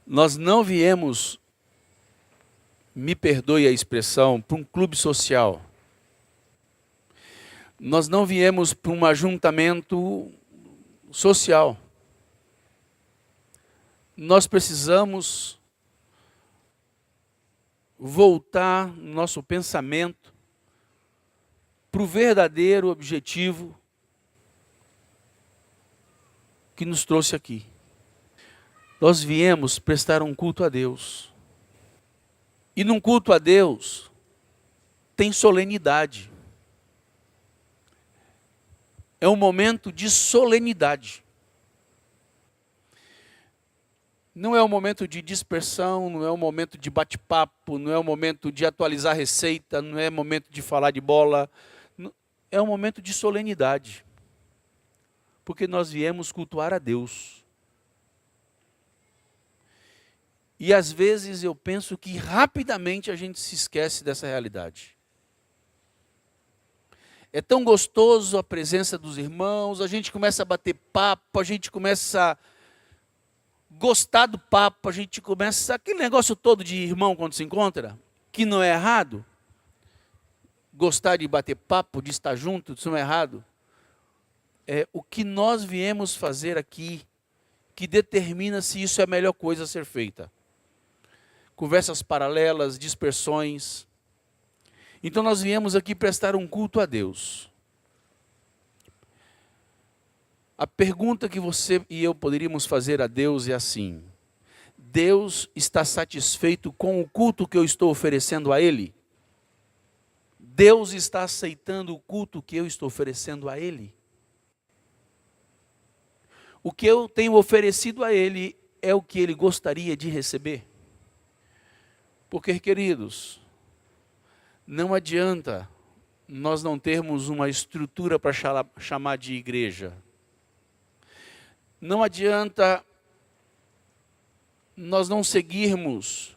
Nós não viemos, me perdoe a expressão, para um clube social. Nós não viemos para um ajuntamento social. Nós precisamos voltar nosso pensamento para o verdadeiro objetivo que nos trouxe aqui. Nós viemos prestar um culto a Deus. E num culto a Deus tem solenidade. É um momento de solenidade. Não é um momento de dispersão, não é um momento de bate-papo, não é um momento de atualizar receita, não é um momento de falar de bola. É um momento de solenidade. Porque nós viemos cultuar a Deus. E às vezes eu penso que rapidamente a gente se esquece dessa realidade. É tão gostoso a presença dos irmãos, a gente começa a bater papo, a gente começa a gostar do papo, a gente começa aquele negócio todo de irmão quando se encontra, que não é errado. Gostar de bater papo, de estar junto, isso não é errado. É o que nós viemos fazer aqui que determina se isso é a melhor coisa a ser feita. Conversas paralelas, dispersões. Então nós viemos aqui prestar um culto a Deus. A pergunta que você e eu poderíamos fazer a Deus é assim: Deus está satisfeito com o culto que eu estou oferecendo a Ele? Deus está aceitando o culto que eu estou oferecendo a Ele? O que eu tenho oferecido a Ele é o que Ele gostaria de receber? Porque, queridos, não adianta nós não termos uma estrutura para chamar de igreja. Não adianta nós não seguirmos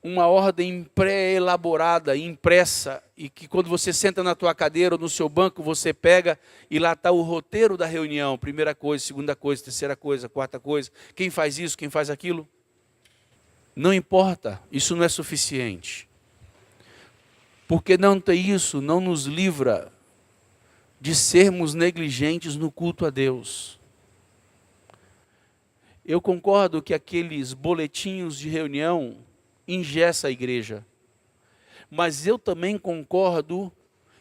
uma ordem pré-elaborada, impressa, e que quando você senta na tua cadeira ou no seu banco, você pega e lá está o roteiro da reunião, primeira coisa, segunda coisa, terceira coisa, quarta coisa, quem faz isso, quem faz aquilo. Não importa, isso não é suficiente. Porque não ter isso não nos livra de sermos negligentes no culto a Deus. Eu concordo que aqueles boletinhos de reunião engessa a igreja. Mas eu também concordo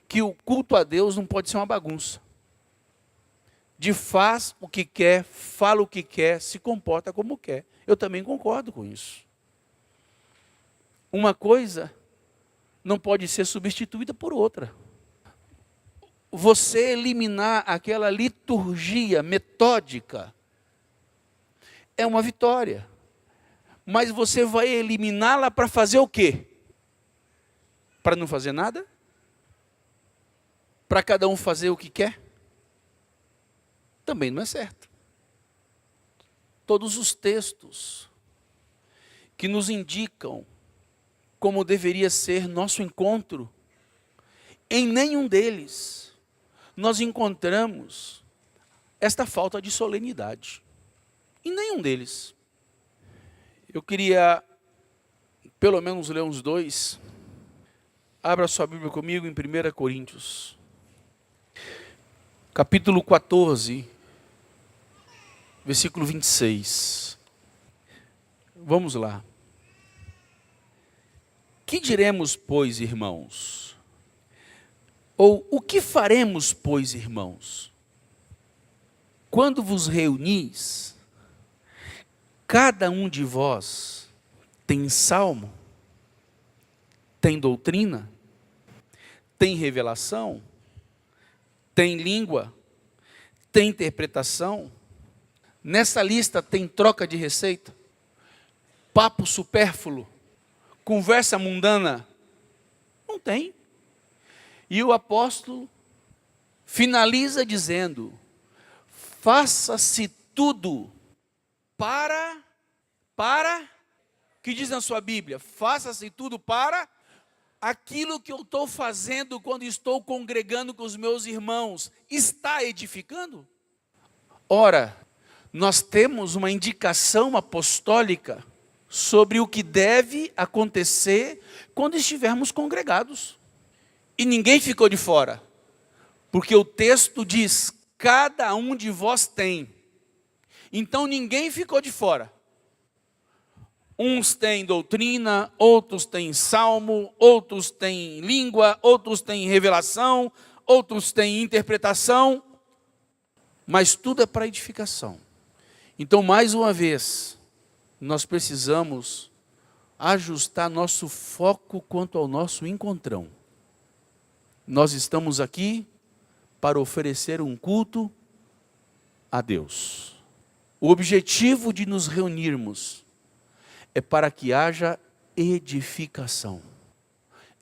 que o culto a Deus não pode ser uma bagunça. De faz o que quer, fala o que quer, se comporta como quer. Eu também concordo com isso. Uma coisa não pode ser substituída por outra. Você eliminar aquela liturgia metódica é uma vitória. Mas você vai eliminá-la para fazer o quê? Para não fazer nada? Para cada um fazer o que quer? Também não é certo. Todos os textos que nos indicam como deveria ser nosso encontro, em nenhum deles nós encontramos esta falta de solenidade. Em nenhum deles. Eu queria pelo menos ler uns dois. Abra sua Bíblia comigo em 1 Coríntios. Capítulo 14, versículo 26. Vamos lá. Que diremos, pois, irmãos? Ou o que faremos, pois, irmãos? Quando vos reunis, cada um de vós tem salmo, tem doutrina, tem revelação, tem língua, tem interpretação. Nessa lista tem troca de receita, papo supérfluo, conversa mundana. Não tem. E o apóstolo finaliza dizendo: faça-se tudo para, que diz na sua Bíblia? Faça-se tudo para aquilo que eu estou fazendo quando estou congregando com os meus irmãos. Está edificando? Ora, Nós temos uma indicação apostólica sobre o que deve acontecer quando estivermos congregados. E ninguém ficou de fora, porque o texto diz: cada um de vós tem. Então ninguém ficou de fora. Uns têm doutrina, outros têm salmo, outros têm língua, outros têm revelação, outros têm interpretação, mas tudo é para edificação. Então, mais uma vez, nós precisamos ajustar nosso foco quanto ao nosso encontrão. Nós estamos aqui para oferecer um culto a Deus. O objetivo de nos reunirmos é para que haja edificação.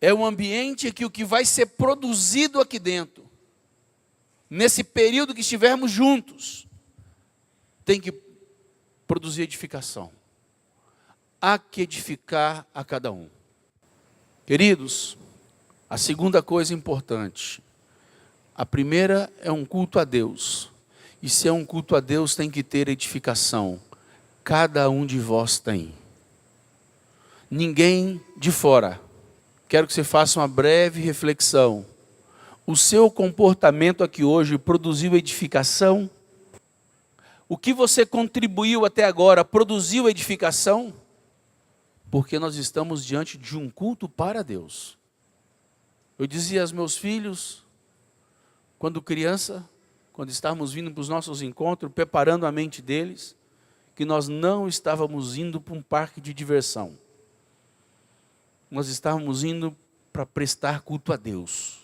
É um ambiente que o que vai ser produzido aqui dentro, nesse período que estivermos juntos, tem que produzir edificação. Há que edificar a cada um. Queridos, a segunda coisa importante, a primeira é um culto a Deus. E se é um culto a Deus, tem que ter edificação. Cada um de vós tem. Ninguém de fora. Quero que você faça uma breve reflexão. O seu comportamento aqui hoje produziu edificação? O que você contribuiu até agora produziu edificação? Porque nós estamos diante de um culto para Deus. Eu dizia aos meus filhos, quando criança, quando estávamos vindo para os nossos encontros, preparando a mente deles, que nós não estávamos indo para um parque de diversão. Nós estávamos indo para prestar culto a Deus.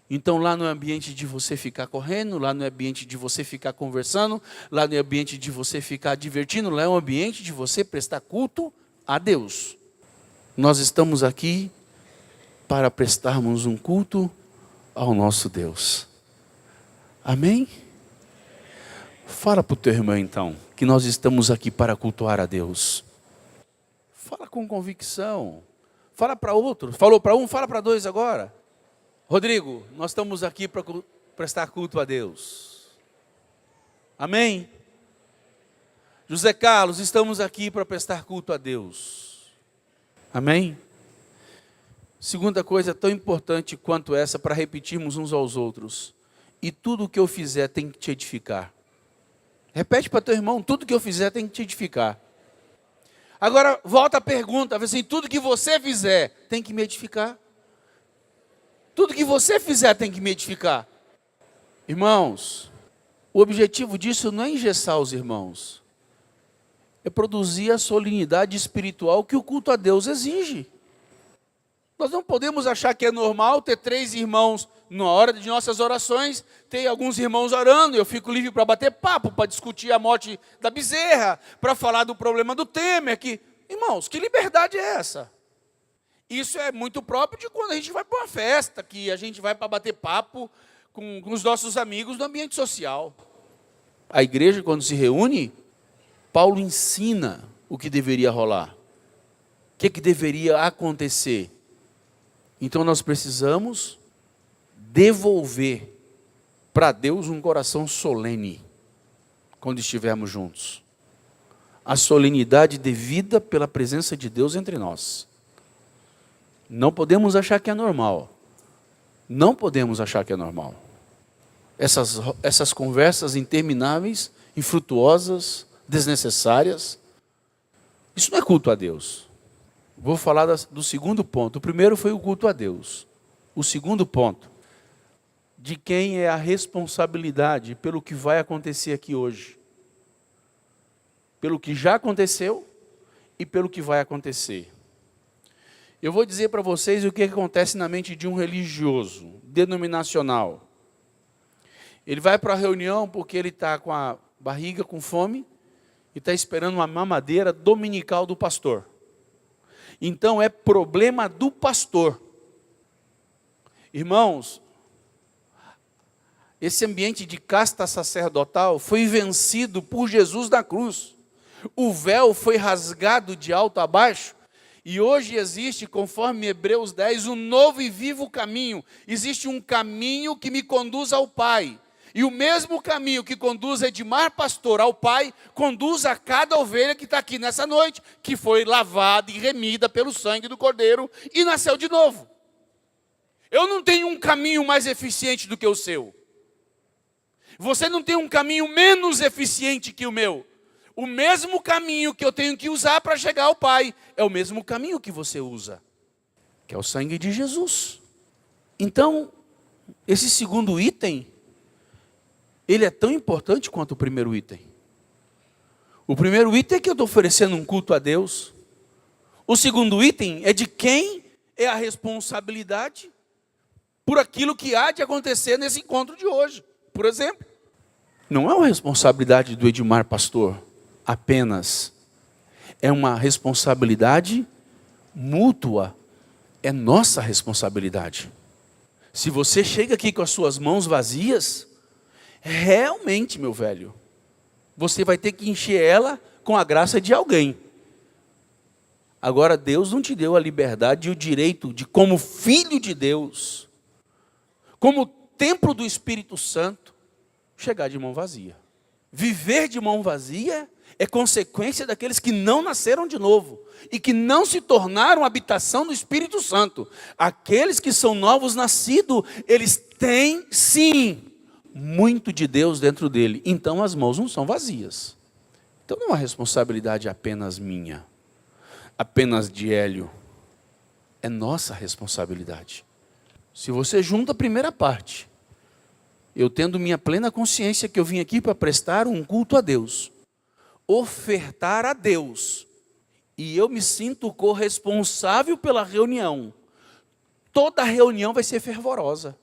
Então lá não é ambiente de você ficar correndo, lá não é ambiente de você ficar conversando, lá não é ambiente de você ficar divertindo, lá é um ambiente de você prestar culto a Deus. Nós estamos aqui para prestarmos um culto ao nosso Deus. Amém? Fala para o teu irmão então, que nós estamos aqui para cultuar a Deus. Fala com convicção. Fala para outro. Falou para um, fala para dois agora. Rodrigo, nós estamos aqui para prestar culto a Deus. Amém? José Carlos, estamos aqui para prestar culto a Deus. Amém? Segunda coisa tão importante quanto essa, para repetirmos uns aos outros. E tudo o que eu fizer tem que te edificar. Repete para teu irmão, tudo que eu fizer tem que te edificar. Agora, volta a pergunta, assim, tudo que você fizer tem que me edificar. Tudo que você fizer tem que me edificar. Irmãos, o objetivo disso não é engessar os irmãos. É produzir a solenidade espiritual que o culto a Deus exige. Nós não podemos achar que é normal ter 3 irmãos na hora de nossas orações, ter alguns irmãos orando, eu fico livre para bater papo, para discutir a morte da Bezerra, para falar do problema do Temer. Irmãos, que liberdade é essa? Isso é muito próprio de quando a gente vai para uma festa, que a gente vai para bater papo com os nossos amigos no ambiente social. A igreja, quando se reúne, Paulo ensina o que deveria rolar, o que deveria acontecer. Então nós precisamos devolver para Deus um coração solene, quando estivermos juntos. A solenidade devida pela presença de Deus entre nós. Não podemos achar que é normal. Não podemos achar que é normal. Essas conversas intermináveis, infrutuosas, desnecessárias, isso não é culto a Deus. Vou falar do segundo ponto. O primeiro foi o culto a Deus. O segundo ponto, de quem é a responsabilidade pelo que vai acontecer aqui hoje. Pelo que já aconteceu e pelo que vai acontecer. Eu vou dizer para vocês o que acontece na mente de um religioso, denominacional. Ele vai para a reunião porque ele está com a barriga com fome e está esperando uma mamadeira dominical do pastor. Então é problema do pastor. Irmãos, esse ambiente de casta sacerdotal foi vencido por Jesus na cruz. O véu foi rasgado de alto a baixo. E hoje existe, conforme Hebreus 10, um novo e vivo caminho. Existe um caminho que me conduz ao Pai. E o mesmo caminho que conduz Edmar Pastor ao Pai, conduz a cada ovelha que está aqui nessa noite, que foi lavada e remida pelo sangue do Cordeiro e nasceu de novo. Eu não tenho um caminho mais eficiente do que o seu. Você não tem um caminho menos eficiente que o meu. O mesmo caminho que eu tenho que usar para chegar ao Pai é o mesmo caminho que você usa, que é o sangue de Jesus. Então, esse segundo item, ele é tão importante quanto o primeiro item. O primeiro item é que eu estou oferecendo um culto a Deus. O segundo item é de quem é a responsabilidade por aquilo que há de acontecer nesse encontro de hoje. Por exemplo, não é uma responsabilidade do Edmar Pastor apenas. É uma responsabilidade mútua. É nossa responsabilidade. Se você chega aqui com as suas mãos vazias, realmente, meu velho, você vai ter que encher ela com a graça de alguém. Agora, Deus não te deu a liberdade e o direito de, como filho de Deus, como templo do Espírito Santo, chegar de mão vazia. Viver de mão vazia é consequência daqueles que não nasceram de novo e que não se tornaram habitação do Espírito Santo. Aqueles que são novos nascidos, eles têm sim muito de Deus dentro dele. Então as mãos não são vazias. Então não é uma responsabilidade apenas minha, apenas de Hélio. É nossa responsabilidade. Se você junta a primeira parte, eu tendo minha plena consciência que eu vim aqui para prestar um culto a Deus, ofertar a Deus, e eu me sinto corresponsável pela reunião, toda reunião vai ser fervorosa.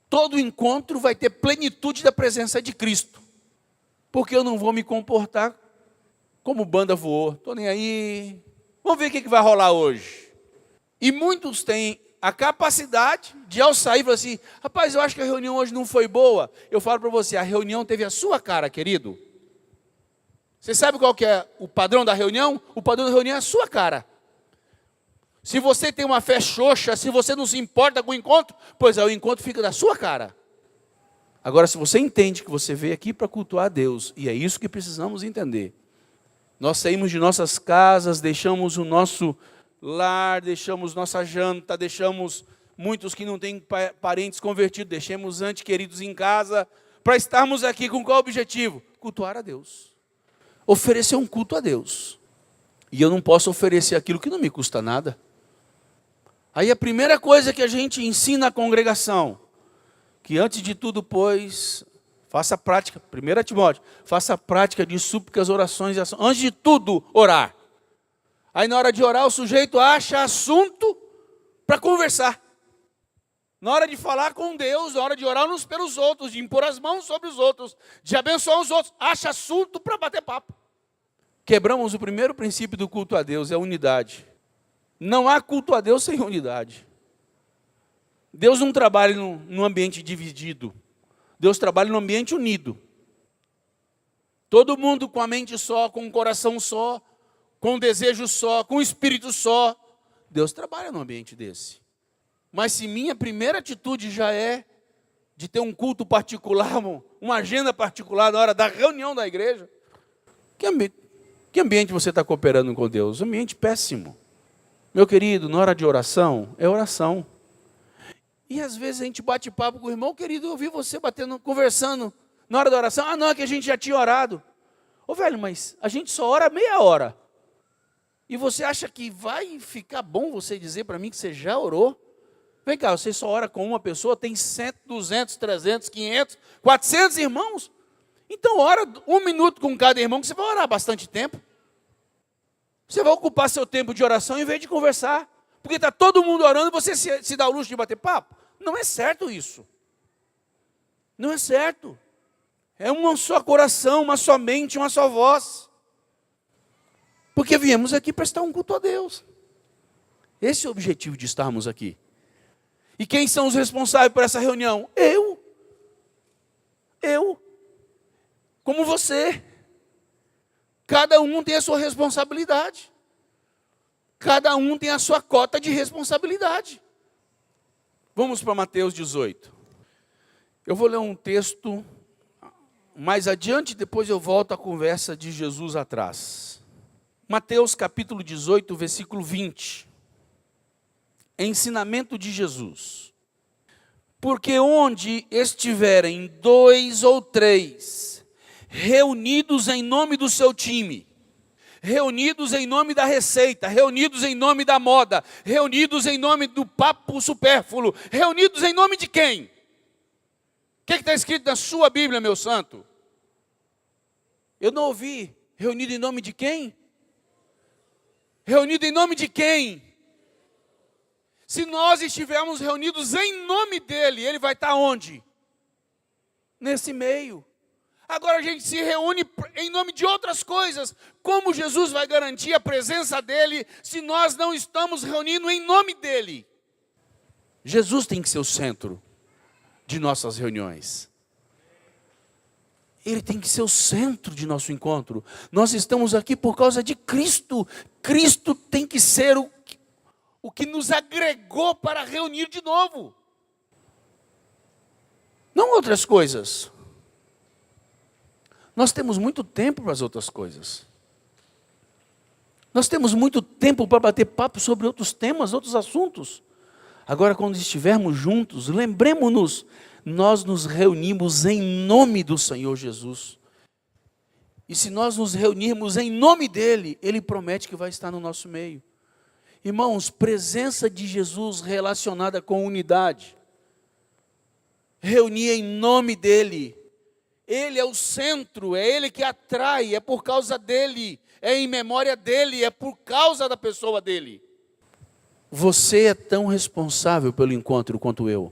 Todo encontro vai ter plenitude da presença de Cristo. Porque eu não vou me comportar como banda voou. Estou nem aí. Vamos ver o que vai rolar hoje. E muitos têm a capacidade de, ao sair, falar assim: rapaz, eu acho que a reunião hoje não foi boa. Eu falo para você, a reunião teve a sua cara, querido. Você sabe qual que é o padrão da reunião? O padrão da reunião é a sua cara. Se você tem uma fé xoxa, se você não se importa com o encontro, pois é, o encontro fica da sua cara. Agora, se você entende que você veio aqui para cultuar a Deus, e é isso que precisamos entender. Nós saímos de nossas casas, deixamos o nosso lar, deixamos nossa janta, deixamos muitos que não têm parentes convertidos, deixamos antes queridos em casa, para estarmos aqui com qual objetivo? Cultuar a Deus. Oferecer um culto a Deus. E eu não posso oferecer aquilo que não me custa nada. Aí a primeira coisa que a gente ensina à congregação, que antes de tudo, pois, faça prática, 1 Timóteo, faça prática de súplicas, orações e ações. Antes de tudo, orar. Aí na hora de orar, o sujeito acha assunto para conversar. Na hora de falar com Deus, na hora de orar uns pelos outros, de impor as mãos sobre os outros, de abençoar os outros, acha assunto para bater papo. Quebramos o primeiro princípio do culto a Deus, é a unidade. Não há culto a Deus sem unidade. Deus não trabalha num ambiente dividido. Deus trabalha num ambiente unido. Todo mundo com a mente só, com o coração só, com um desejo só, com um espírito só. Deus trabalha num ambiente desse. Mas se minha primeira atitude já é de ter um culto particular, uma agenda particular na hora da reunião da igreja, que ambiente você está cooperando com Deus? Um ambiente péssimo. Meu querido, na hora de oração, é oração. E às vezes a gente bate papo com o irmão: querido, eu ouvi você batendo, conversando na hora da oração. Ah, não, é que a gente já tinha orado. Ô velho, mas a gente só ora meia hora. E você acha que vai ficar bom você dizer para mim que você já orou? Vem cá, você só ora com uma pessoa, tem 100, 200, 300, 500, 400 irmãos. Então ora 1 minuto com cada irmão, que você vai orar bastante tempo. Você vai ocupar seu tempo de oração em vez de conversar. Porque está todo mundo orando e você se dá o luxo de bater papo. Não é certo isso. Não é certo. É um só coração, uma só mente, uma só voz. Porque viemos aqui prestar um culto a Deus. Esse é o objetivo de estarmos aqui. E quem são os responsáveis por essa reunião? Eu. Como você. Cada um tem a sua responsabilidade. Cada um tem a sua cota de responsabilidade. Vamos para Mateus 18. Eu vou ler um texto mais adiante, depois eu volto à conversa de Jesus atrás. Mateus capítulo 18, versículo 20. Ensinamento de Jesus. Porque onde estiverem 2 ou 3 reunidos em nome do seu time, reunidos em nome da receita, reunidos em nome da moda, reunidos em nome do papo supérfluo, reunidos em nome de quem? O que está escrito na sua Bíblia, meu santo? Eu não ouvi. Reunido em nome de quem? Reunido em nome de quem? Se nós estivermos reunidos em nome dele, ele vai estar onde? Nesse meio. Agora a gente se reúne em nome de outras coisas. Como Jesus vai garantir a presença dele se nós não estamos reunindo em nome dele? Jesus tem que ser o centro de nossas reuniões. Ele tem que ser o centro de nosso encontro. Nós estamos aqui por causa de Cristo. Cristo tem que ser o que nos agregou para reunir de novo. Não outras coisas. Nós temos muito tempo para as outras coisas. Nós temos muito tempo para bater papo sobre outros temas, outros assuntos. Agora, quando estivermos juntos, lembremos-nos, nós nos reunimos em nome do Senhor Jesus. E se nós nos reunirmos em nome dEle, Ele promete que vai estar no nosso meio. Irmãos, presença de Jesus relacionada com unidade. Reunir em nome dEle. Ele é o centro, é Ele que atrai, é por causa dEle, é em memória dEle, é por causa da pessoa dEle. Você é tão responsável pelo encontro quanto eu.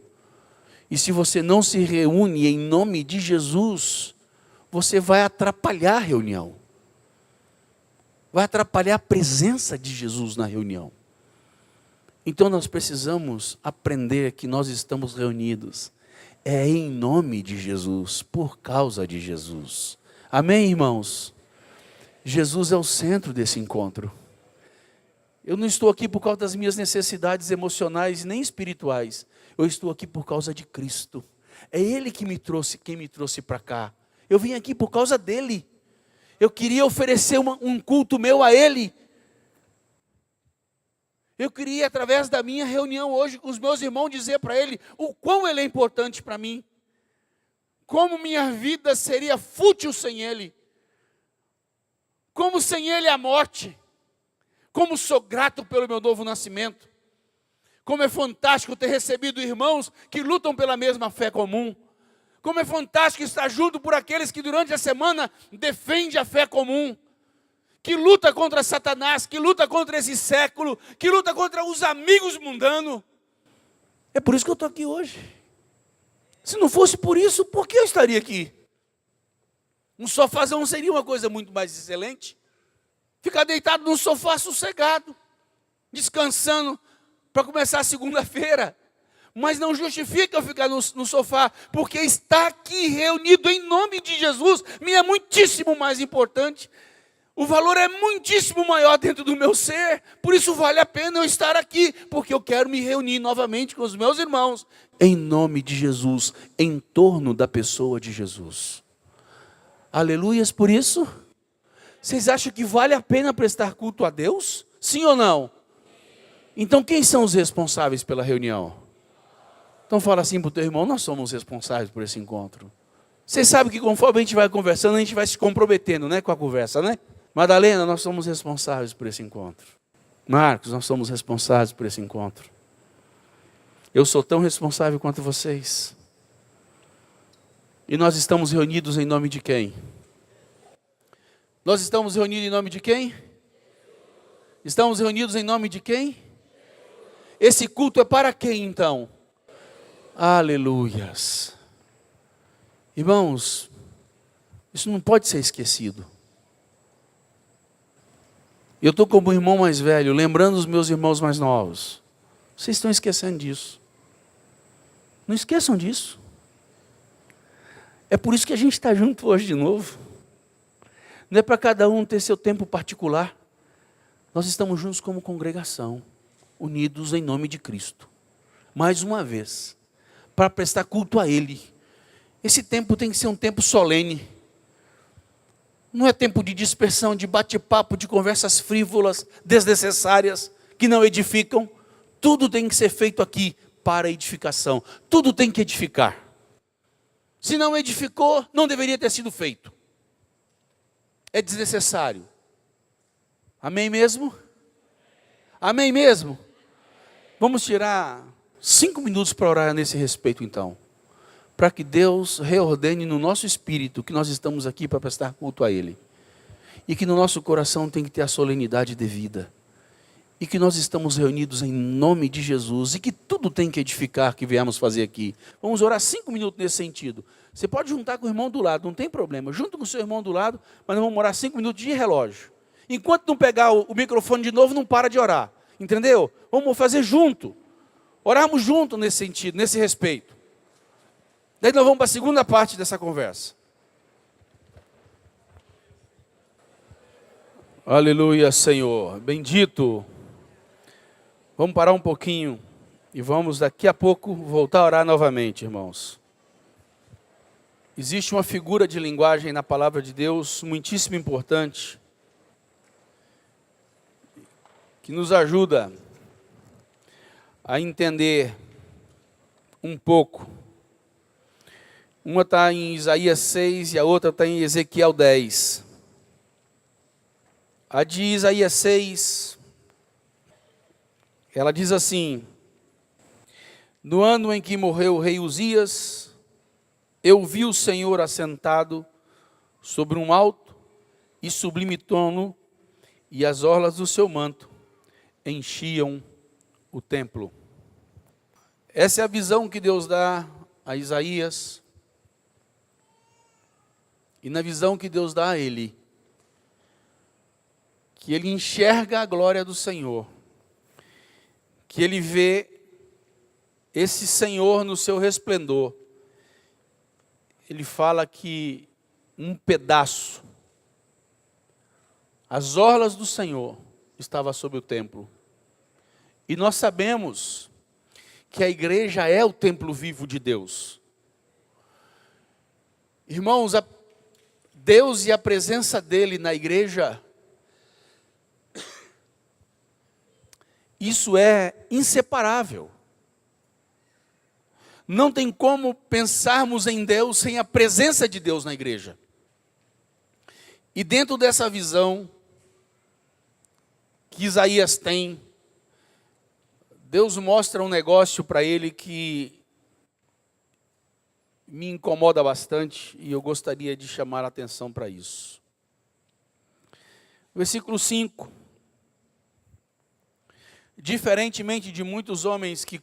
E se você não se reúne em nome de Jesus, você vai atrapalhar a reunião. Vai atrapalhar a presença de Jesus na reunião. Então nós precisamos aprender que nós estamos reunidos. É em nome de Jesus, por causa de Jesus. Amém, irmãos? Jesus é o centro desse encontro. Eu não estou aqui por causa das minhas necessidades emocionais nem espirituais. Eu estou aqui por causa de Cristo. É Ele que me trouxe, quem me trouxe para cá. Eu vim aqui por causa dEle. Eu queria oferecer um culto meu a Ele. Eu queria, através da minha reunião hoje com os meus irmãos, dizer para Ele o quão Ele é importante para mim. Como minha vida seria fútil sem Ele. Como sem Ele a morte. Como sou grato pelo meu novo nascimento. Como é fantástico ter recebido irmãos que lutam pela mesma fé comum. Como é fantástico estar junto por aqueles que durante a semana defendem a fé comum. Que luta contra Satanás, que luta contra esse século, que luta contra os amigos mundanos. É por isso que eu estou aqui hoje. Se não fosse por isso, por que eu estaria aqui? Um sofazão seria uma coisa muito mais excelente. Ficar deitado num sofá sossegado, descansando, para começar a segunda-feira. Mas não justifica eu ficar no sofá, porque estar aqui reunido em nome de Jesus me é muitíssimo mais importante. O valor é muitíssimo maior dentro do meu ser, por isso vale a pena eu estar aqui, porque eu quero me reunir novamente com os meus irmãos, em nome de Jesus, em torno da pessoa de Jesus. Aleluias por isso. Vocês acham que vale a pena prestar culto a Deus? Sim ou não? Então quem são os responsáveis pela reunião? Então fala assim para o teu irmão, nós somos responsáveis por esse encontro. Vocês sabem que conforme a gente vai conversando, a gente vai se comprometendo, né, com a conversa, né? Madalena, nós somos responsáveis por esse encontro. Marcos, nós somos responsáveis por esse encontro. Eu sou tão responsável quanto vocês. E nós estamos reunidos em nome de quem? Nós estamos reunidos em nome de quem? Estamos reunidos em nome de quem? Esse culto é para quem então? Aleluias. Irmãos, isso não pode ser esquecido. Eu estou como irmão mais velho, lembrando os meus irmãos mais novos. Vocês estão esquecendo disso. Não esqueçam disso. É por isso que a gente está junto hoje de novo. Não é para cada um ter seu tempo particular. Nós estamos juntos como congregação, unidos em nome de Cristo. Mais uma vez, para prestar culto a Ele. Esse tempo tem que ser um tempo solene. Não é tempo de dispersão, de bate-papo, de conversas frívolas, desnecessárias, que não edificam. Tudo tem que ser feito aqui para edificação. Tudo tem que edificar. Se não edificou, não deveria ter sido feito. É desnecessário. Amém mesmo? Amém mesmo? Vamos tirar 5 minutos para orar nesse respeito então. Para que Deus reordene no nosso espírito que nós estamos aqui para prestar culto a Ele. E que no nosso coração tem que ter a solenidade devida. E que nós estamos reunidos em nome de Jesus. E que tudo tem que edificar que viemos fazer aqui. Vamos orar 5 minutos nesse sentido. Você pode juntar com o irmão do lado, não tem problema. Junta com o seu irmão do lado, mas nós vamos orar 5 minutos de relógio. Enquanto não pegar o microfone de novo, não para de orar. Entendeu? Vamos fazer junto. Orarmos junto nesse sentido, nesse respeito. Daí nós vamos para a segunda parte dessa conversa. Aleluia, Senhor. Bendito. Vamos parar um pouquinho e vamos daqui a pouco voltar a orar novamente, irmãos. Existe uma figura de linguagem na palavra de Deus muitíssimo importante, que nos ajuda a entender um pouco. Uma está em Isaías 6 e a outra está em Ezequiel 10. A de Isaías 6, ela diz assim: no ano em que morreu o rei Uzias, eu vi o Senhor assentado sobre um alto e sublime trono, e as orlas do seu manto enchiam o templo. Essa é a visão que Deus dá a Isaías. E na visão que Deus dá a ele, que ele enxerga a glória do Senhor, que ele vê esse Senhor no seu resplendor. Ele fala que um pedaço, as orlas do Senhor, estava sobre o templo. E nós sabemos que a igreja é o templo vivo de Deus. Irmãos, Deus e a presença dele na igreja, isso é inseparável. Não tem como pensarmos em Deus sem a presença de Deus na igreja. E dentro dessa visão que Isaías tem, Deus mostra um negócio para ele que me incomoda bastante e eu gostaria de chamar a atenção para isso. Versículo 5. Diferentemente de muitos homens que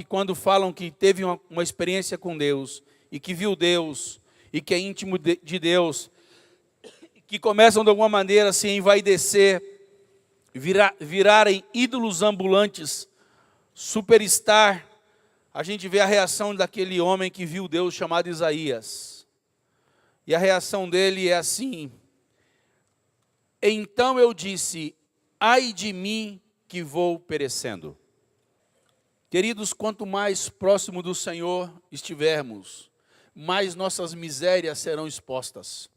quando falam que teve uma experiência com Deus, e que viu Deus, e que é íntimo de Deus, que começam de alguma maneira a se envaidecer, virarem ídolos ambulantes, superstar, a gente vê a reação daquele homem que viu Deus chamado Isaías. E a reação dele é assim: então eu disse, ai de mim que vou perecendo. Queridos, quanto mais próximo do Senhor estivermos, mais nossas misérias serão expostas.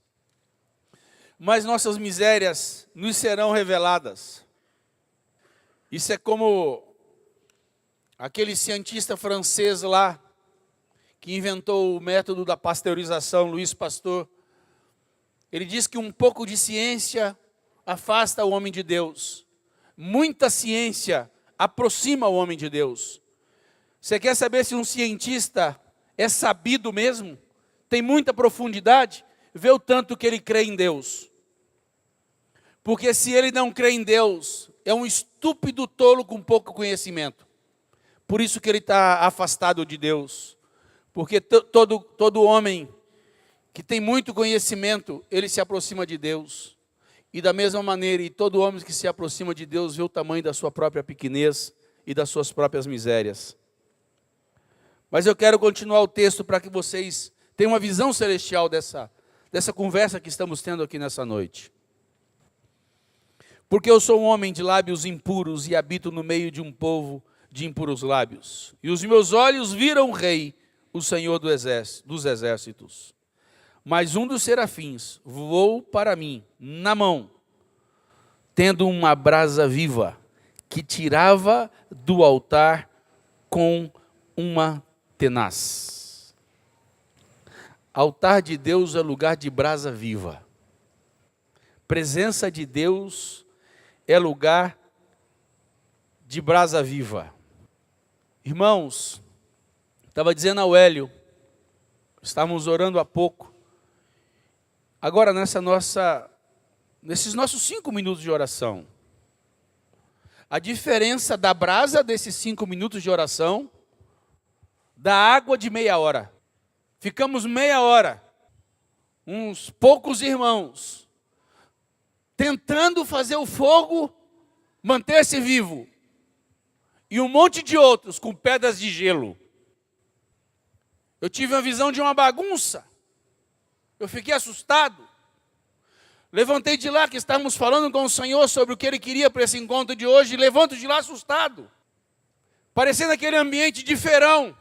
Mais nossas misérias nos serão reveladas. Isso é como aquele cientista francês lá, que inventou o método da pasteurização, Louis Pasteur. Ele diz que um pouco de ciência afasta o homem de Deus. Muita ciência aproxima o homem de Deus. Você quer saber se um cientista é sabido mesmo? Tem muita profundidade? Vê o tanto que ele crê em Deus. Porque se ele não crê em Deus, é um estúpido tolo com pouco conhecimento. Por isso que ele está afastado de Deus. Porque todo homem que tem muito conhecimento, ele se aproxima de Deus. E da mesma maneira, e todo homem que se aproxima de Deus vê o tamanho da sua própria pequenez e das suas próprias misérias. Mas eu quero continuar o texto para que vocês tenham uma visão celestial dessa conversa que estamos tendo aqui nessa noite. Porque eu sou um homem de lábios impuros e habito no meio de um povo de impuros lábios. E os meus olhos viram o Rei, o Senhor dos exércitos. Mas um dos serafins voou para mim, na mão, tendo uma brasa viva, que tirava do altar com uma tenaz. Altar de Deus é lugar de brasa viva. Presença de Deus é lugar de brasa viva. Irmãos, estava dizendo ao Hélio, estávamos orando há pouco, agora nesses nossos 5 minutos de oração, a diferença da brasa desses 5 minutos de oração, da água de meia hora. Ficamos meia hora, uns poucos irmãos, tentando fazer o fogo manter-se vivo, e um monte de outros com pedras de gelo. Eu tive uma visão de uma bagunça, eu fiquei assustado. Levantei de lá, que estávamos falando com o Senhor sobre o que Ele queria para esse encontro de hoje, e levanto de lá assustado, parecendo aquele ambiente de feirão,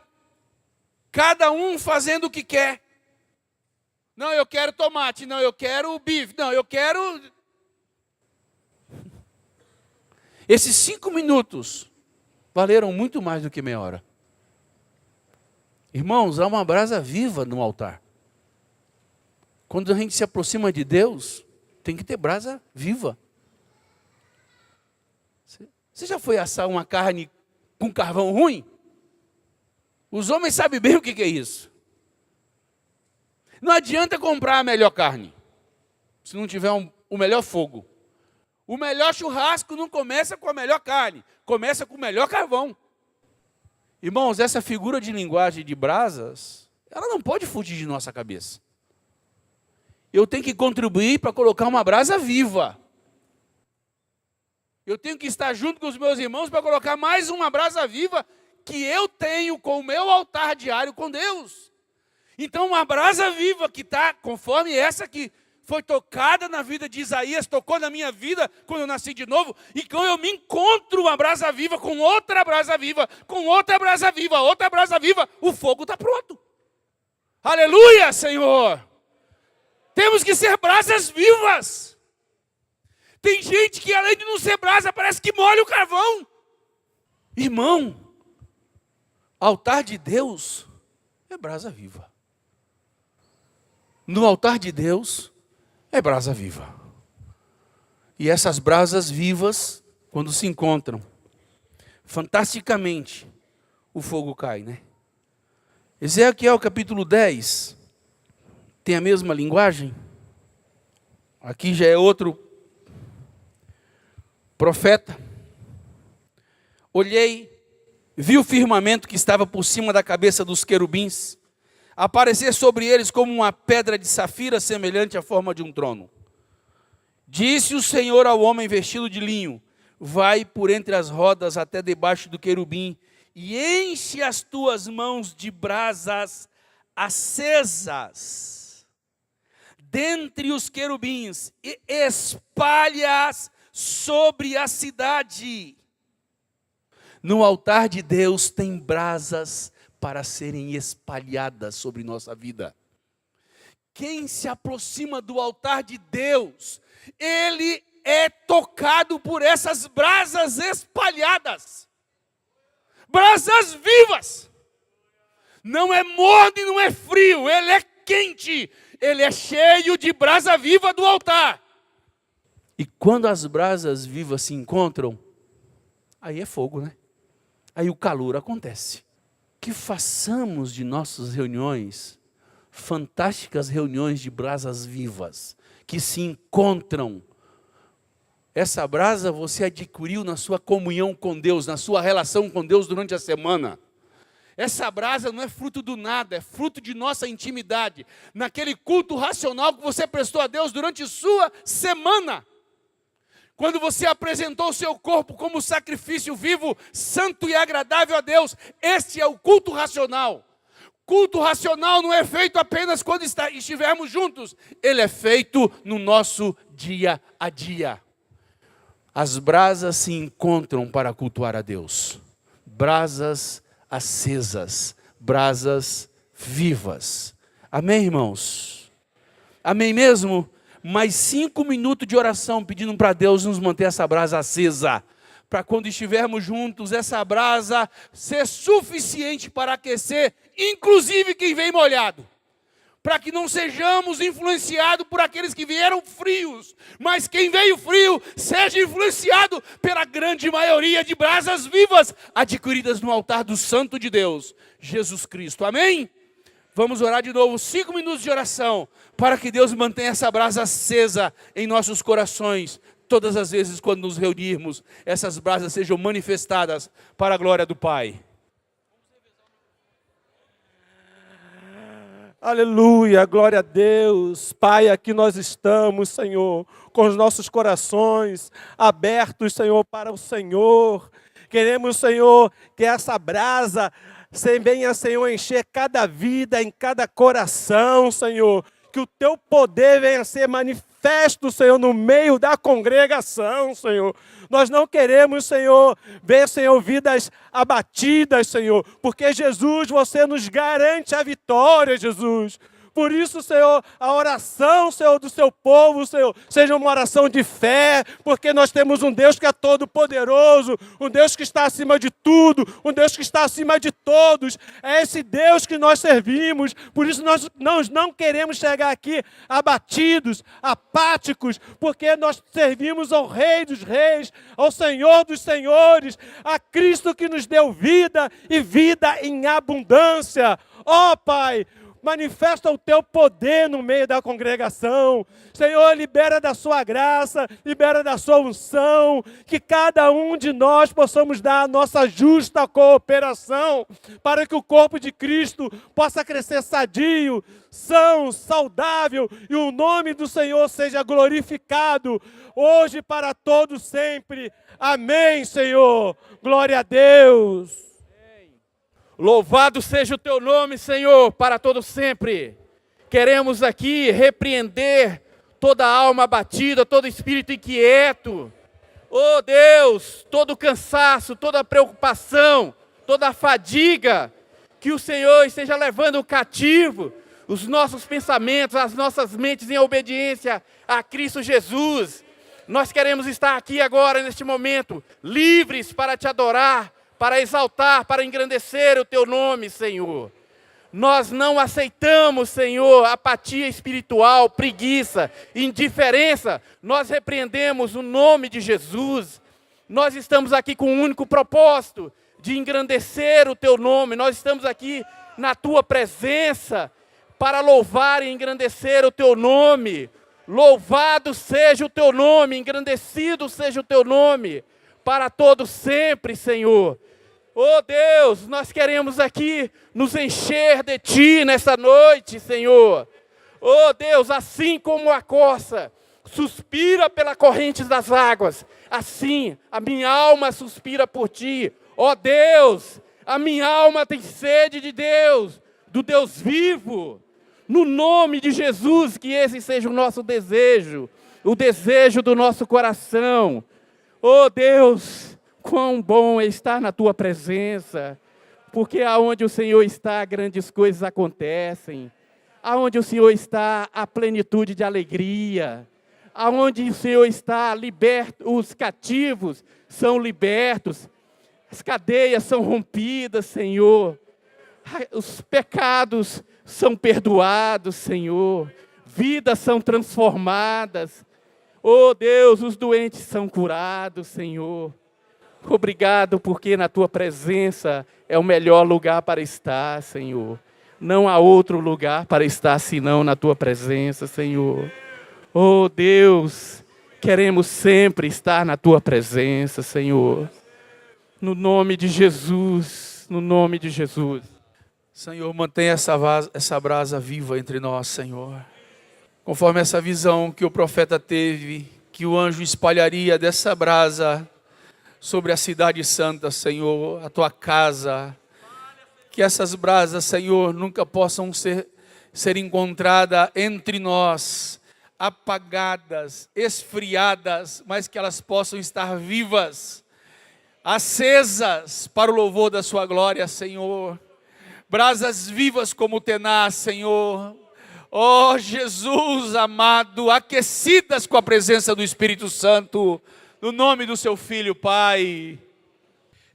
cada um fazendo o que quer. Não, eu quero tomate, não, eu quero bife, não, eu quero... Esses 5 minutos valeram muito mais do que meia hora. Irmãos, há uma brasa viva no altar. Quando a gente se aproxima de Deus, tem que ter brasa viva. Você já foi assar uma carne com carvão ruim? Os homens sabem bem o que é isso. Não adianta comprar a melhor carne, se não tiver o melhor fogo. O melhor churrasco não começa com a melhor carne, começa com o melhor carvão. Irmãos, essa figura de linguagem de brasas, ela não pode fugir de nossa cabeça. Eu tenho que contribuir para colocar uma brasa viva. Eu tenho que estar junto com os meus irmãos para colocar mais uma brasa viva que eu tenho com o meu altar diário com Deus. Então, uma brasa viva que está conforme essa que foi tocada na vida de Isaías, tocou na minha vida quando eu nasci de novo, e quando eu me encontro uma brasa viva com outra brasa viva, com outra brasa viva, o fogo está pronto. Aleluia, Senhor! Temos que ser brasas vivas. Tem gente que além de não ser brasa, parece que molha o carvão. Irmão, altar de Deus é brasa viva. No altar de Deus é brasa viva. E essas brasas vivas, quando se encontram, fantasticamente, o fogo cai, né? Ezequiel capítulo 10, tem a mesma linguagem. Aqui já é outro profeta. Olhei, vi o firmamento que estava por cima da cabeça dos querubins, aparecer sobre eles como uma pedra de safira semelhante à forma de um trono. Disse o Senhor ao homem vestido de linho: vai por entre as rodas até debaixo do querubim e enche as tuas mãos de brasas acesas dentre os querubins e espalha-as sobre a cidade. No altar de Deus tem brasas para serem espalhadas sobre nossa vida. Quem se aproxima do altar de Deus, ele é tocado por essas brasas espalhadas. Brasas vivas. Não é morno e não é frio, ele é quente. Ele é cheio de brasa viva do altar. E quando as brasas vivas se encontram, aí é fogo, né? Aí o calor acontece. Que façamos de nossas reuniões fantásticas reuniões de brasas vivas, que se encontram. Essa brasa você adquiriu na sua comunhão com Deus, na sua relação com Deus durante a semana. Essa brasa não é fruto do nada, é fruto de nossa intimidade, naquele culto racional que você prestou a Deus durante sua semana. Quando você apresentou o seu corpo como sacrifício vivo, santo e agradável a Deus, este é o culto racional. Culto racional não é feito apenas quando estivermos juntos, ele é feito no nosso dia a dia. As brasas se encontram para cultuar a Deus. Brasas acesas, brasas vivas. Amém, irmãos? Amém mesmo? Mais 5 minutos de oração pedindo para Deus nos manter essa brasa acesa, para quando estivermos juntos, essa brasa ser suficiente para aquecer, inclusive quem vem molhado. Para que não sejamos influenciados por aqueles que vieram frios, mas quem veio frio seja influenciado pela grande maioria de brasas vivas, adquiridas no altar do Santo de Deus, Jesus Cristo. Amém? Vamos orar de novo, 5 minutos de oração, para que Deus mantenha essa brasa acesa em nossos corações. Todas as vezes quando nos reunirmos, essas brasas sejam manifestadas para a glória do Pai. Aleluia, glória a Deus. Pai, aqui nós estamos, Senhor, com os nossos corações abertos, Senhor, para o Senhor. Queremos, Senhor, que essa brasa venha, Senhor, encher cada vida, em cada coração, Senhor. Que o Teu poder venha ser manifesto, Senhor, no meio da congregação, Senhor. Nós não queremos, Senhor, ver, Senhor, vidas abatidas, Senhor, porque Jesus, você nos garante a vitória, Jesus. Por isso, Senhor, a oração, Senhor, do seu povo, Senhor, seja uma oração de fé, porque nós temos um Deus que é todo poderoso, um Deus que está acima de tudo, um Deus que está acima de todos. É esse Deus que nós servimos. Por isso nós não queremos chegar aqui abatidos, apáticos, porque nós servimos ao Rei dos Reis, ao Senhor dos Senhores, a Cristo que nos deu vida e vida em abundância. Ó Pai, manifesta o Teu poder no meio da congregação. Senhor, libera da Sua graça, libera da Sua unção, que cada um de nós possamos dar a nossa justa cooperação, para que o corpo de Cristo possa crescer sadio, são, saudável, e o nome do Senhor seja glorificado, hoje para todos sempre. Amém, Senhor. Glória a Deus. Louvado seja o Teu nome, Senhor, para todo sempre. Queremos aqui repreender toda alma abatida, todo espírito inquieto. Oh Deus, todo cansaço, toda preocupação, toda fadiga, que o Senhor esteja levando cativo os nossos pensamentos, as nossas mentes em obediência a Cristo Jesus. Nós queremos estar aqui agora, neste momento, livres para Te adorar, para exaltar, para engrandecer o Teu nome, Senhor. Nós não aceitamos, Senhor, apatia espiritual, preguiça, indiferença. Nós repreendemos o nome de Jesus. Nós estamos aqui com um único propósito, de engrandecer o Teu nome. Nós estamos aqui na Tua presença para louvar e engrandecer o Teu nome. Louvado seja o Teu nome, engrandecido seja o Teu nome, para todos sempre, Senhor. Oh Deus, nós queremos aqui nos encher de Ti nessa noite, Senhor. Oh Deus, assim como a corça suspira pela corrente das águas, assim a minha alma suspira por Ti. Oh Deus, a minha alma tem sede de Deus, do Deus vivo. No nome de Jesus, que esse seja o nosso desejo, o desejo do nosso coração. Oh Deus, quão bom é estar na Tua presença, porque aonde o Senhor está, grandes coisas acontecem. Aonde o Senhor está, a plenitude de alegria. Aonde o Senhor está, os cativos são libertos. As cadeias são rompidas, Senhor. Os pecados são perdoados, Senhor. Vidas são transformadas. Oh Deus, os doentes são curados, Senhor. Obrigado, porque na Tua presença é o melhor lugar para estar, Senhor. Não há outro lugar para estar senão na Tua presença, Senhor. Oh Deus, queremos sempre estar na Tua presença, Senhor. No nome de Jesus, no nome de Jesus. Senhor, mantenha essa brasa viva entre nós, Senhor. Conforme essa visão que o profeta teve, que o anjo espalharia dessa brasa sobre a cidade santa, Senhor, a Tua casa. Que essas brasas, Senhor, nunca possam ser encontradas entre nós, apagadas, esfriadas, mas que elas possam estar vivas, acesas para o louvor da Sua glória, Senhor. brasas vivas como tenaz, Senhor. Ó Jesus amado, aquecidas com a presença do Espírito Santo, no nome do seu Filho, Pai.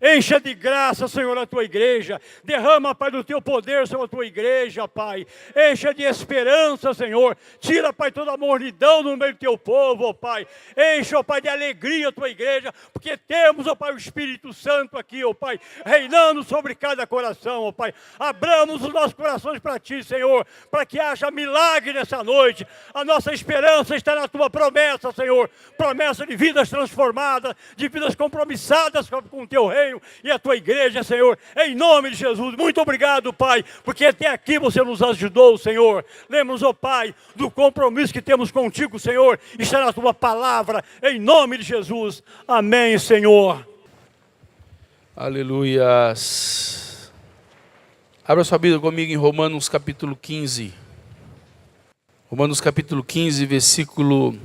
Encha de graça, Senhor, a tua igreja. Derrama, Pai, do teu poder sobre a tua igreja, Pai. Encha de esperança, Senhor. Tira, Pai, toda a mornidão no meio do teu povo, ó Pai. Encha, ó Pai, de alegria a tua igreja, porque temos, ó Pai, o Espírito Santo aqui, ó Pai, reinando sobre cada coração, ó Pai. Abramos os nossos corações para Ti, Senhor, para que haja milagre nessa noite. A nossa esperança está na Tua promessa, Senhor. Promessa de vidas transformadas, de vidas compromissadas com o Teu reino e a Tua igreja, Senhor, em nome de Jesus. Muito obrigado, Pai, porque até aqui você nos ajudou, Senhor. Lembra-nos, ó Pai, do compromisso que temos contigo, Senhor, está na Tua palavra, em nome de Jesus. Amém, Senhor. Aleluias. Abra sua Bíblia comigo em Romanos capítulo 15. Romanos capítulo 15, versículo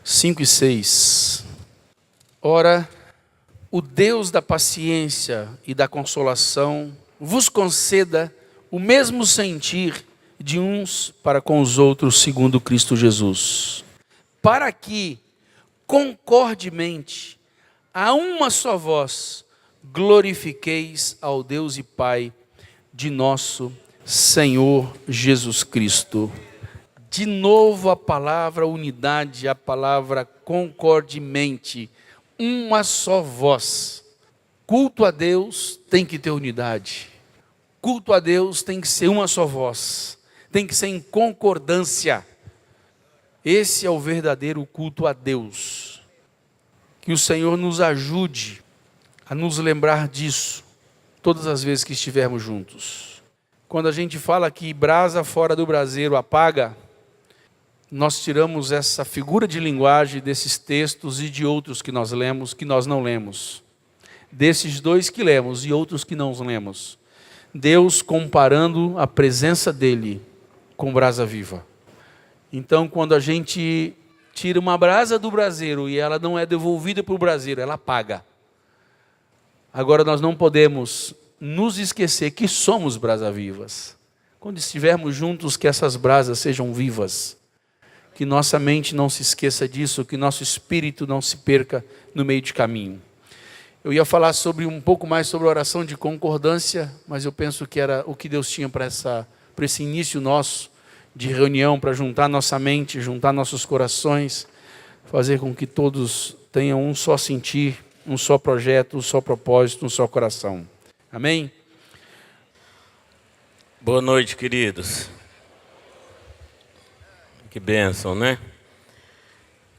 5 e 6. Ora, o Deus da paciência e da consolação vos conceda o mesmo sentir de uns para com os outros segundo Cristo Jesus, para que, concordemente, a uma só voz, glorifiqueis ao Deus e Pai de nosso Senhor Jesus Cristo. De novo a palavra unidade, a palavra concordemente, uma só voz. Culto a Deus tem que ter unidade. Culto a Deus tem que ser uma só voz. Tem que ser em concordância. Esse é o verdadeiro culto a Deus. Que o Senhor nos ajude a nos lembrar disso todas as vezes que estivermos juntos. Quando a gente fala que brasa fora do braseiro apaga, nós tiramos essa figura de linguagem desses textos e de outros que nós lemos, que nós não lemos. Desses dois que lemos e outros que não lemos. Deus comparando a presença dele com brasa viva. Então, quando a gente tira uma brasa do braseiro e ela não é devolvida para o braseiro, ela apaga. Agora, nós não podemos nos esquecer que somos brasas vivas. Quando estivermos juntos, que essas brasas sejam vivas. Que nossa mente não se esqueça disso, que nosso espírito não se perca no meio de caminho. Eu ia falar um pouco mais sobre a oração de concordância, mas eu penso que era o que Deus tinha para esse início nosso de reunião, para juntar nossa mente, juntar nossos corações, fazer com que todos tenham um só sentir, um só projeto, um só propósito, um só coração. Amém? Boa noite, queridos. Que bênção, né?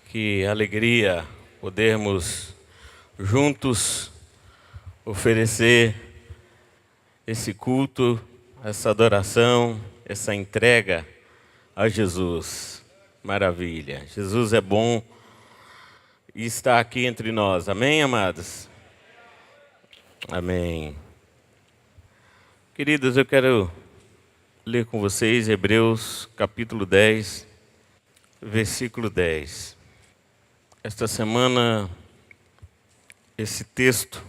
Que alegria podermos juntos oferecer esse culto, essa adoração, essa entrega a Jesus. Maravilha. Jesus é bom e está aqui entre nós. Amém, amados? Amém. Queridos, eu quero ler com vocês Hebreus capítulo 10, versículo 10. Esta semana, esse texto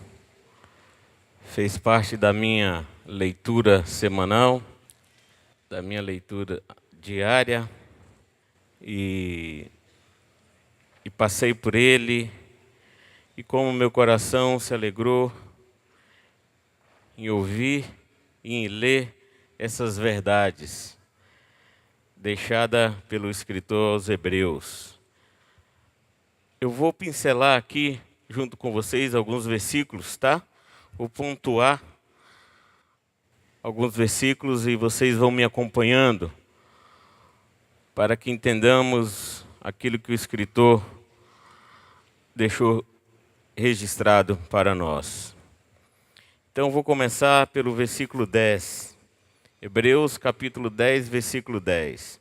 fez parte da minha leitura semanal, da minha leitura diária, e passei por ele, e como meu coração se alegrou em ouvir e em ler essas verdades, deixada pelo escritor aos Hebreus. Eu vou pincelar aqui, junto com vocês, alguns versículos, tá? Vou pontuar alguns versículos e vocês vão me acompanhando, para que entendamos aquilo que o escritor deixou registrado para nós. Então, vou começar pelo versículo 10. Hebreus capítulo 10, versículo 10.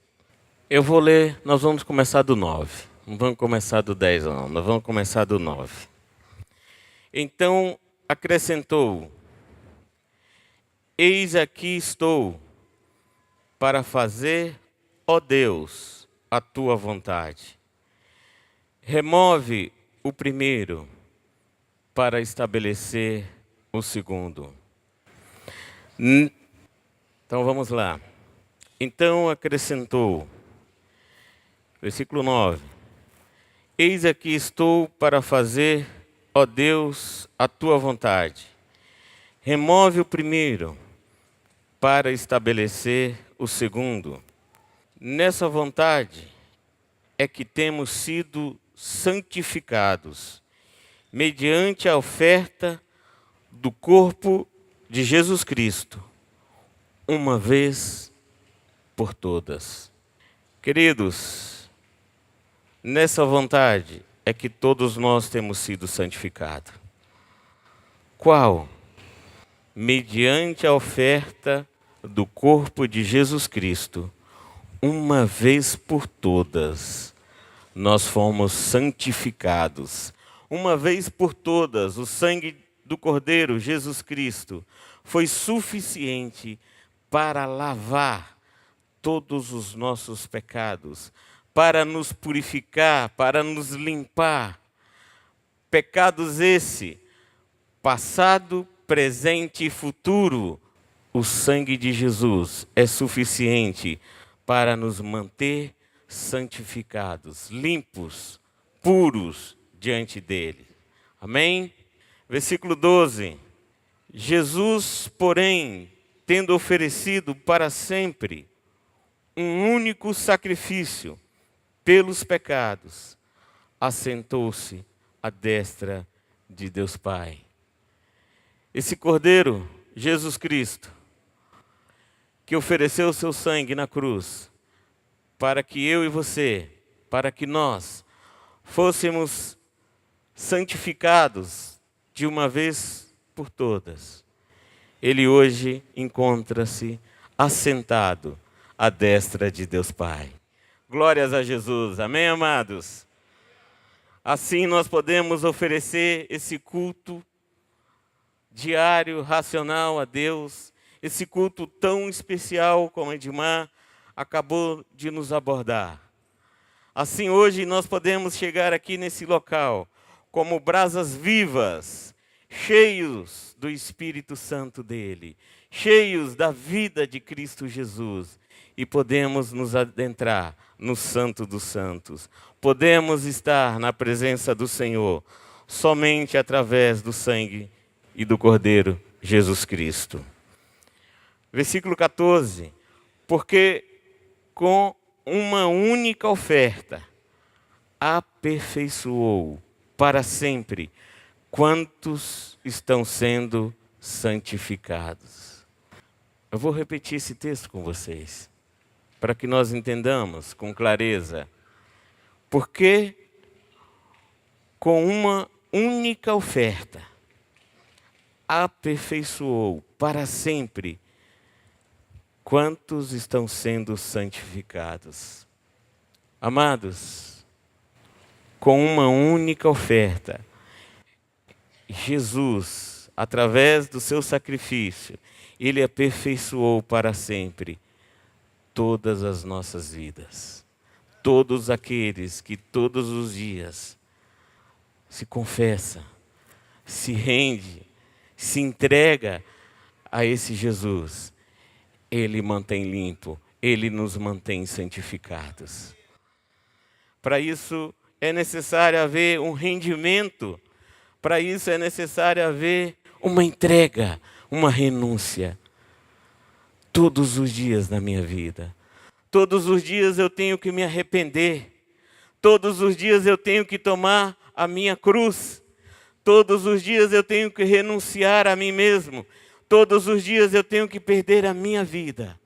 Eu vou ler, nós vamos começar do 9. Não vamos começar do 10 não, nós vamos começar do 9. Então acrescentou: eis aqui estou para fazer, ó Deus, a tua vontade. Remove o primeiro para estabelecer o segundo. Então vamos lá. Então acrescentou, versículo 9: Eis aqui estou para fazer, ó Deus, a tua vontade. Remove o primeiro, para estabelecer o segundo. Nessa vontade é que temos sido santificados, mediante a oferta do corpo de Jesus Cristo, uma vez por todas. Queridos, nessa vontade é que todos nós temos sido santificados. Qual? Mediante a oferta do corpo de Jesus Cristo, uma vez por todas, nós fomos santificados. Uma vez por todas, o sangue do Cordeiro, Jesus Cristo, foi suficiente para lavar todos os nossos pecados, para nos purificar, para nos limpar. Pecados esse, passado, presente e futuro. O sangue de Jesus é suficiente para nos manter santificados, limpos, puros diante dele. Amém? Versículo 12. Jesus, porém, tendo oferecido para sempre um único sacrifício pelos pecados, assentou-se à destra de Deus Pai. Esse Cordeiro, Jesus Cristo, que ofereceu o seu sangue na cruz, para que eu e você, para que nós fôssemos santificados de uma vez por todas. Ele hoje encontra-se assentado à destra de Deus Pai. Glórias a Jesus, amém, amados? Assim nós podemos oferecer esse culto diário, racional a Deus, esse culto tão especial como a Edmar acabou de nos abordar. Assim, hoje nós podemos chegar aqui nesse local como brasas vivas, cheios do Espírito Santo dele, cheios da vida de Cristo Jesus, e podemos nos adentrar no Santo dos Santos. Podemos estar na presença do Senhor somente através do sangue e do Cordeiro Jesus Cristo. Versículo 14, porque com uma única oferta aperfeiçoou para sempre quantos estão sendo santificados. Eu vou repetir esse texto com vocês, para que nós entendamos com clareza. Porque com uma única oferta aperfeiçoou para sempre quantos estão sendo santificados. Amados, com uma única oferta, Jesus, através do seu sacrifício, ele aperfeiçoou para sempre todas as nossas vidas. Todos aqueles que todos os dias se confessa, se rende, se entrega a esse Jesus, ele mantém limpo, ele nos mantém santificados. Para isso é necessário haver um rendimento, para isso é necessário haver uma entrega, uma renúncia. Todos os dias na minha vida, todos os dias eu tenho que me arrepender, todos os dias eu tenho que tomar a minha cruz, todos os dias eu tenho que renunciar a mim mesmo, todos os dias eu tenho que perder a minha vida.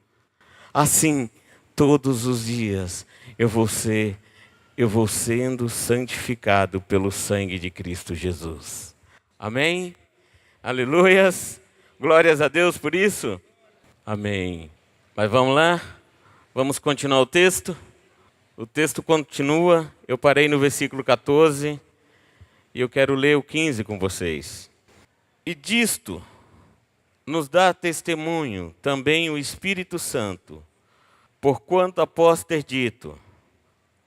Assim, todos os dias eu vou sendo santificado pelo sangue de Cristo Jesus. Amém? Aleluias! Glórias a Deus por isso. Amém. Mas vamos lá? Vamos continuar o texto? O texto continua, eu parei no versículo 14 e eu quero ler o 15 com vocês. E disto nos dá testemunho também o Espírito Santo, porquanto após ter dito,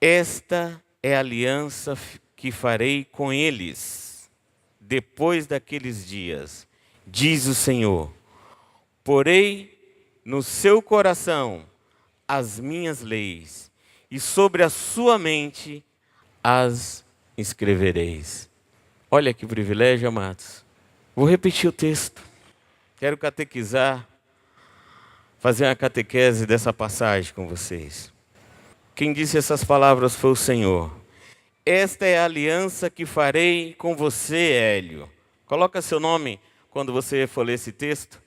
esta é a aliança que farei com eles, depois daqueles dias, diz o Senhor, porei no seu coração as minhas leis, e sobre a sua mente as escrevereis. Olha que privilégio, amados. Vou repetir o texto. Quero catequizar, fazer uma catequese dessa passagem com vocês. Quem disse essas palavras foi o Senhor. Esta é a aliança que farei com você, Hélio. Coloca seu nome quando você for ler esse texto.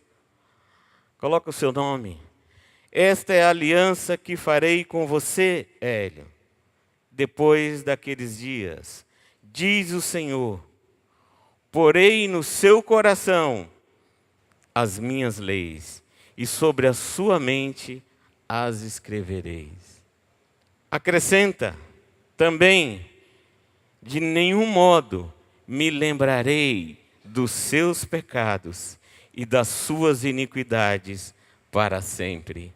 Coloca o seu nome. Esta é a aliança que farei com você, Hélio. Depois daqueles dias, diz o Senhor, porei no seu coração as minhas leis, e sobre a sua mente as escrevereis. Acrescenta também, de nenhum modo me lembrarei dos seus pecados e das suas iniquidades para sempre.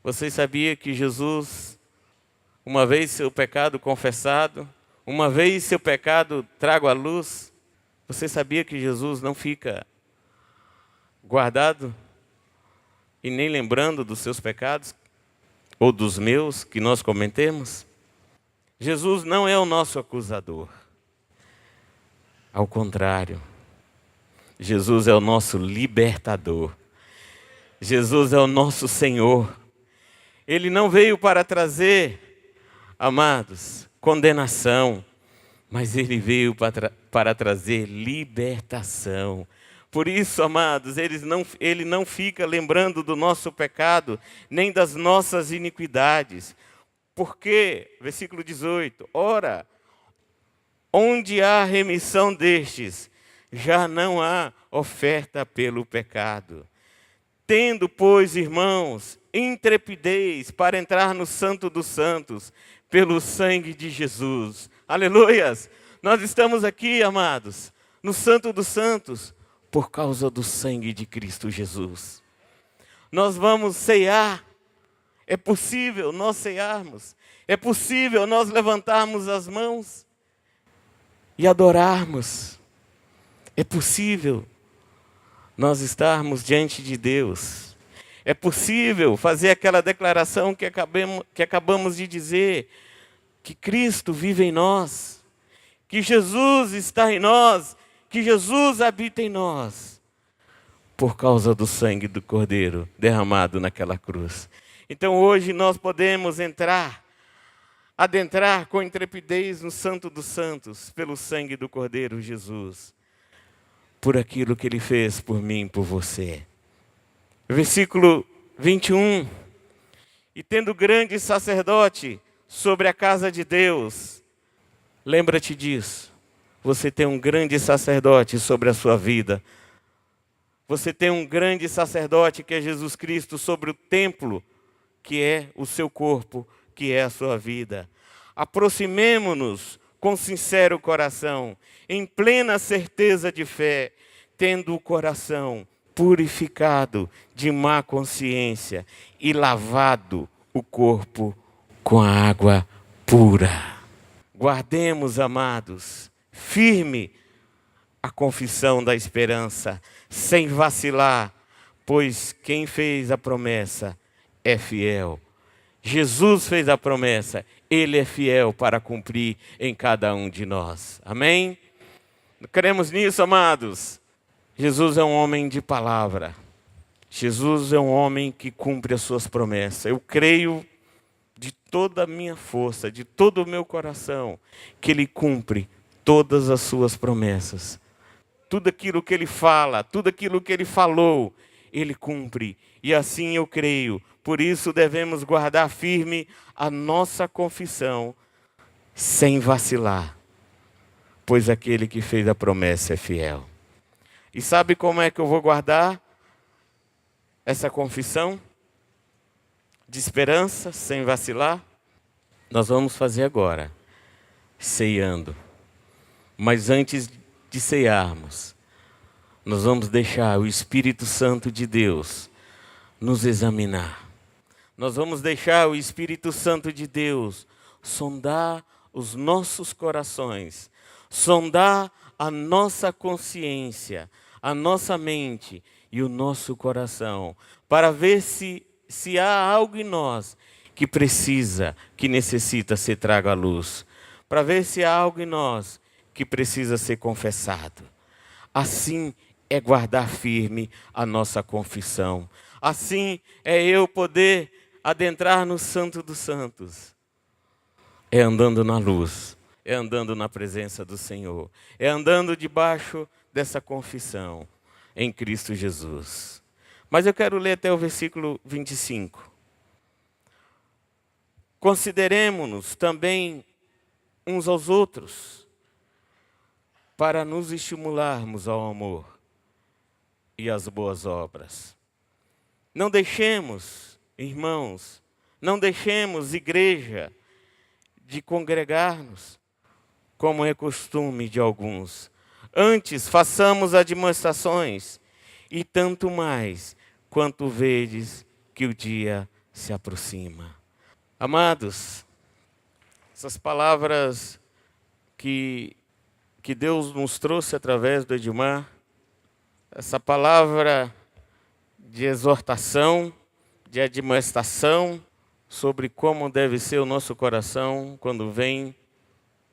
Você sabia que Jesus, uma vez seu pecado confessado, uma vez seu pecado trago à luz, você sabia que Jesus não fica guardado e nem lembrando dos seus pecados ou dos meus que nós cometemos? Jesus não é o nosso acusador. Ao contrário, Jesus é o nosso libertador. Jesus é o nosso Senhor. Ele não veio para trazer, amados, condenação, mas Ele veio para trazer libertação. Por isso, amados, Ele não fica lembrando do nosso pecado, nem das nossas iniquidades. Porque, versículo 18, ora, onde há remissão destes, já não há oferta pelo pecado. Tendo, pois, irmãos, intrepidez para entrar no Santo dos Santos, pelo sangue de Jesus. Aleluias! Nós estamos aqui, amados, no Santo dos Santos, por causa do sangue de Cristo Jesus. Nós vamos ceiar. É possível nós cearmos. É possível nós levantarmos as mãos e adorarmos. É possível nós estarmos diante de Deus. É possível fazer aquela declaração que acabamos de dizer, que Cristo vive em nós, que Jesus está em nós, que Jesus habita em nós, por causa do sangue do Cordeiro derramado naquela cruz. Então hoje nós podemos adentrar com intrepidez no Santo dos Santos, pelo sangue do Cordeiro Jesus, por aquilo que Ele fez por mim e por você. Versículo 21. E tendo grande sacerdote sobre a casa de Deus, lembra-te disso, você tem um grande sacerdote sobre a sua vida. Você tem um grande sacerdote que é Jesus Cristo sobre o templo, que é o seu corpo, que é a sua vida. Aproximemo-nos com sincero coração, em plena certeza de fé, tendo o coração purificado de má consciência e lavado o corpo com a água pura. Guardemos, amados, firme a confissão da esperança, sem vacilar, pois quem fez a promessa é fiel. Jesus fez a promessa, Ele é fiel para cumprir em cada um de nós. Amém? Cremos nisso, amados? Jesus é um homem de palavra. Jesus é um homem que cumpre as suas promessas. Eu creio de toda a minha força, de todo o meu coração, que Ele cumpre todas as suas promessas. Tudo aquilo que Ele fala, tudo aquilo que Ele falou, Ele cumpre. E assim eu creio. Por isso devemos guardar firme a nossa confissão, sem vacilar, pois aquele que fez a promessa é fiel. E sabe como é que eu vou guardar essa confissão de esperança, sem vacilar? Nós vamos fazer agora, ceando. Mas antes de cearmos, nós vamos deixar o Espírito Santo de Deus nos examinar. Nós vamos deixar o Espírito Santo de Deus sondar os nossos corações, sondar a nossa consciência, a nossa mente, e o nosso coração, para ver se há algo em nós que precisa, que necessita ser trago à luz, para ver se há algo em nós que precisa ser confessado. Assim é guardar firme a nossa confissão. Assim é eu poder adentrar no Santo dos Santos. É andando na luz, é andando na presença do Senhor, é andando debaixo dessa confissão em Cristo Jesus. Mas eu quero ler até o versículo 25. Consideremo-nos também uns aos outros, para nos estimularmos ao amor e às boas obras. Não deixemos, irmãos, não deixemos, igreja, de congregar-nos, como é costume de alguns. Antes, façamos admoestações, e tanto mais, quanto vedes que o dia se aproxima. Amados, essas palavras que Deus nos trouxe através do Edmar, essa palavra de exortação, de admoestação, sobre como deve ser o nosso coração quando vem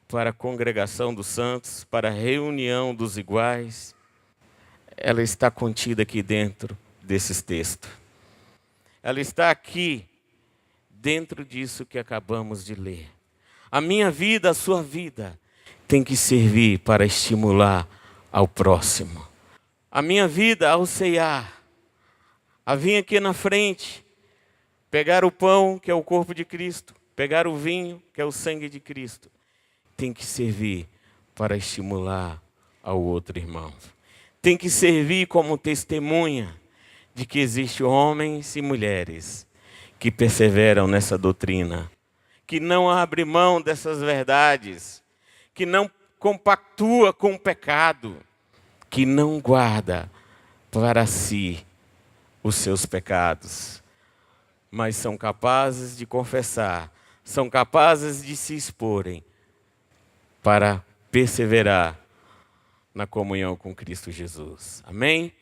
para a congregação dos santos, para a reunião dos iguais, ela está contida aqui dentro desses textos. Ela está aqui dentro disso que acabamos de ler. A minha vida, a sua vida, tem que servir para estimular ao próximo. A minha vida, ao ceiar, a vir aqui na frente, pegar o pão, que é o corpo de Cristo, pegar o vinho, que é o sangue de Cristo, tem que servir para estimular ao outro irmão. Tem que servir como testemunha de que existem homens e mulheres que perseveram nessa doutrina, que não abrem mão dessas verdades, que não compactua com o pecado, que não guarda para si os seus pecados, mas são capazes de confessar, são capazes de se exporem para perseverar na comunhão com Cristo Jesus. Amém?